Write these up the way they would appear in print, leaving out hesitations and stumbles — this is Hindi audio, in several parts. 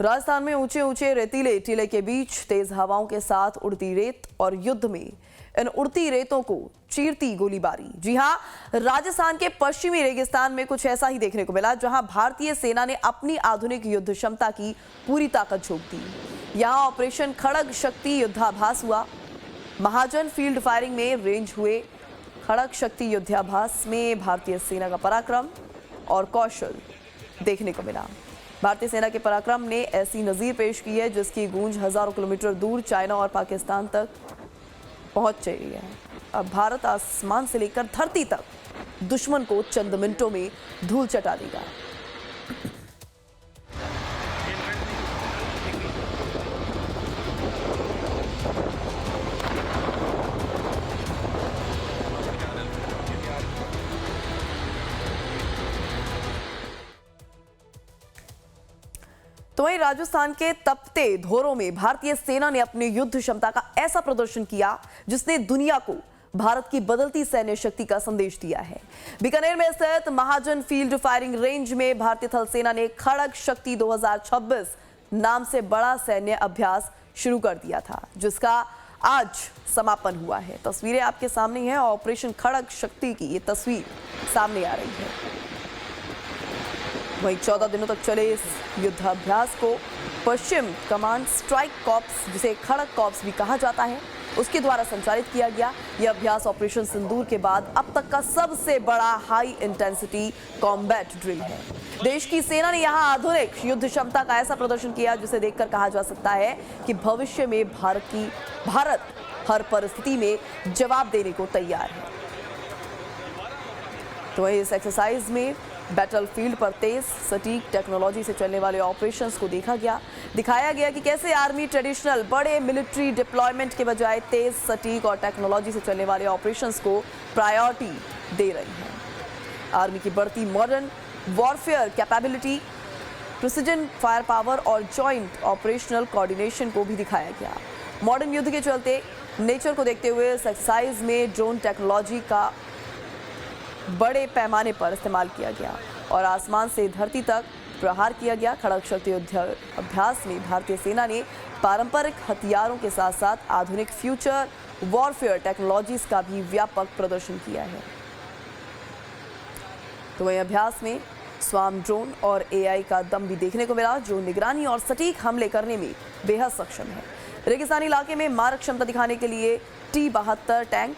राजस्थान में ऊंचे ऊंचे रेतीले टीले के बीच तेज हवाओं के साथ उड़ती रेत और युद्ध में इन उड़ती रेतों को चीरती गोलीबारी। जी हां, राजस्थान के पश्चिमी रेगिस्तान में कुछ ऐसा ही देखने को मिला, जहां भारतीय सेना ने अपनी आधुनिक युद्ध क्षमता की पूरी ताकत झोंक दी। यहां ऑपरेशन खड़ग शक्ति युद्धाभास हुआ। महाजन फील्ड फायरिंग में रेंज हुए खड़ग शक्ति युद्धाभास में भारतीय सेना का पराक्रम और कौशल देखने को मिला। भारतीय सेना के पराक्रम ने ऐसी नजीर पेश की है जिसकी गूंज हजारों किलोमीटर दूर चाइना और पाकिस्तान तक पहुंच रही है। अब भारत आसमान से लेकर धरती तक दुश्मन को चंद मिनटों में धूल चटा देगा। तो वहीं राजस्थान के तपते धोरों में भारतीय सेना ने अपनी युद्ध क्षमता का ऐसा प्रदर्शन किया जिसने दुनिया को भारत की बदलती सैन्य शक्ति का संदेश दिया है। बीकानेर में स्थित महाजन फील्ड फायरिंग रेंज में भारतीय थल सेना ने खड़ग शक्ति 2026 नाम से बड़ा सैन्य अभ्यास शुरू कर दिया था, जिसका आज समापन हुआ है। तस्वीरें आपके सामने हैं। ऑपरेशन खड़ग शक्ति की ये तस्वीर सामने आ रही है। वहीं 14 दिनों तक चले इस युद्धाभ्यास को पश्चिम कमांड स्ट्राइक कॉर्प्स, जिसे खड़ग कॉर्प्स भी कहा जाता है, उसके द्वारा संचालित किया गया। यह अभ्यास ऑपरेशन सिंदूर के बाद अब तक का सबसे बड़ा हाई इंटेंसिटी कॉम्बैट ड्रिल है। देश की सेना ने यहां आधुनिक युद्ध क्षमता का ऐसा प्रदर्शन किया जिसे देखकर कहा जा सकता है कि भविष्य में भारत हर परिस्थिति में जवाब देने को तैयार है। तो इस एक्सरसाइज में बैटलफील्ड पर तेज सटीक टेक्नोलॉजी से चलने वाले ऑपरेशंस को दिखाया गया कि कैसे आर्मी ट्रेडिशनल बड़े मिलिट्री डिप्लॉयमेंट के बजाय तेज सटीक और टेक्नोलॉजी से चलने वाले ऑपरेशंस को प्रायोरिटी दे रही है। आर्मी की बढ़ती modern warfare capability, precision fire power और जॉइंट ऑपरेशनल कोऑर्डिनेशन को भी दिखाया गया। मॉडर्न युद्ध के चलते नेचर को देखते हुए इस एक्सरसाइज में ड्रोन टेक्नोलॉजी का बड़े पैमाने पर इस्तेमाल किया गया और आसमान से धरती तक प्रहार किया गया। खड़ग शक्ति अभ्यास में भारतीय सेना ने पारंपरिक हथियारों के साथ साथ आधुनिक फ्यूचर वॉरफेयर टेक्नोलॉजीज का भी व्यापक प्रदर्शन किया है। तो वही अभ्यास में स्वाम ड्रोन और एआई का दम भी देखने को मिला, जो निगरानी और सटीक हमले करने में बेहद सक्षम है। रेगिस्तानी इलाके में मारक क्षमता दिखाने के लिए T-72 tank,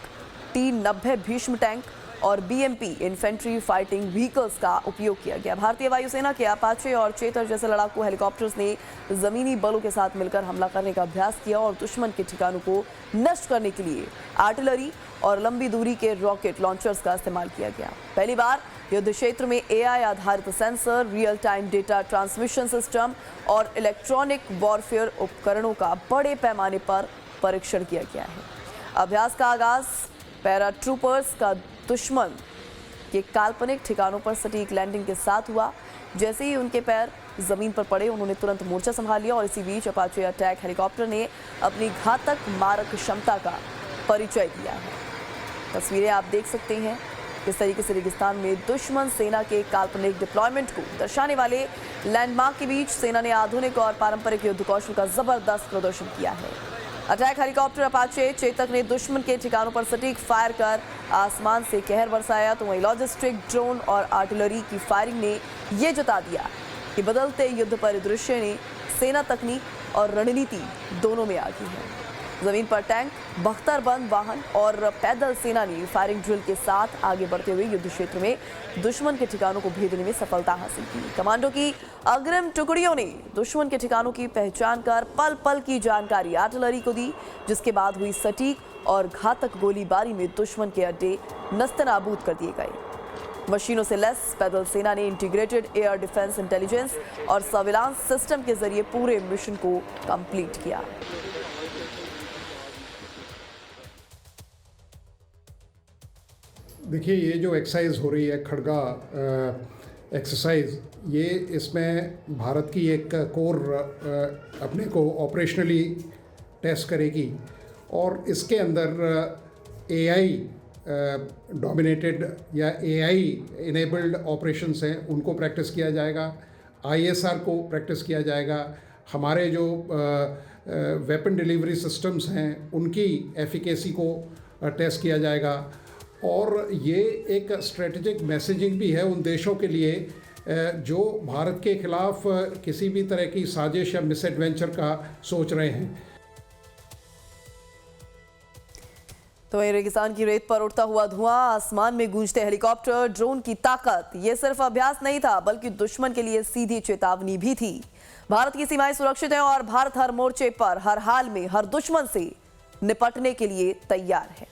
T-90 Bhishma tank और BMP इन्फेंट्री फाइटिंग व्हीकल्स का उपयोग किया गया। भारतीय वायुसेना के अपाचे और चेतर जैसे लड़ाकू हेलीकॉप्टर्स ने जमीनी बलों के साथ मिलकर हमला करने का अभ्यास किया और दुश्मन के ठिकानों को नष्ट करने के लिए आर्टिलरी और लंबी दूरी के रॉकेट लॉन्चर्स का इस्तेमाल किया गया। पहली बार युद्ध क्षेत्र में AI आधारित sensor, real time data transmission system और इलेक्ट्रॉनिक वॉरफेयर उपकरणों का बड़े पैमाने पर परीक्षण किया गया है। अभ्यास का आगाज पैराट्रूपर्स का दुश्मन के काल्पनिक ठिकानों पर सटीक लैंडिंग के साथ हुआ। जैसे ही उनके पैर जमीन पर पड़े, उन्होंने तुरंत मोर्चा संभाल लिया और इसी बीच अपाचे अटैक हेलीकॉप्टर ने अपनी घातक मारक क्षमता का परिचय दिया है। तस्वीरें आप देख सकते हैं किस तरीके से रेगिस्तान में दुश्मन सेना के काल्पनिक डिप्लॉयमेंट को दर्शाने वाले लैंडमार्क के बीच सेना ने आधुनिक और पारंपरिक युद्ध कौशल का जबरदस्त प्रदर्शन किया है। अटैक हेलीकॉप्टर अपाचे चेतक ने दुश्मन के ठिकानों पर सटीक फायर कर आसमान से कहर बरसाया। तो वहीं लॉजिस्टिक, ड्रोन और आर्टिलरी की फायरिंग ने यह जता दिया कि बदलते युद्ध परिदृश्य ने सेना तकनीक और रणनीति दोनों में आगी है। जमीन पर टैंक, बख्तरबंद वाहन और पैदल सेना ने फायरिंग ड्रिल के साथ आगे बढ़ते हुए युद्ध क्षेत्र में दुश्मन के ठिकानों को भेदने में सफलता हासिल की। कमांडो की अग्रिम टुकड़ियों ने दुश्मन के ठिकानों की पहचान कर पल पल की जानकारी आर्टिलरी को दी, जिसके बाद हुई सटीक और घातक गोलीबारी में दुश्मन के अड्डे नस्तनाबूद कर दिए गए। मशीनों से लैस पैदल सेना ने इंटीग्रेटेड एयर डिफेंस इंटेलिजेंस और सर्विलांस सिस्टम के जरिए पूरे मिशन को कंप्लीट किया। देखिए, ये जो एक्सरसाइज हो रही है खड़गा एक्सरसाइज, ये इसमें भारत की एक कोर अपने को ऑपरेशनली टेस्ट करेगी और इसके अंदर AI डोमिनेटेड या AI इनेबल्ड ऑपरेशंस हैं, उनको प्रैक्टिस किया जाएगा। ISR को प्रैक्टिस किया जाएगा, हमारे जो वेपन डिलीवरी सिस्टम्स हैं उनकी एफिकेसी को टेस्ट किया जाएगा। और ये एक स्ट्रेटजिक मैसेजिंग भी है उन देशों के लिए जो भारत के खिलाफ किसी भी तरह की साजिश या मिसएडवेंचर का सोच रहे हैं। तो वहीं रेगिस्तान की रेत पर उड़ता हुआ धुआं, आसमान में गूंजते हेलीकॉप्टर, ड्रोन की ताकत, ये सिर्फ अभ्यास नहीं था बल्कि दुश्मन के लिए सीधी चेतावनी भी थी। भारत की सीमाएं सुरक्षित हैं और भारत हर मोर्चे पर, हर हाल में, हर दुश्मन से निपटने के लिए तैयार है।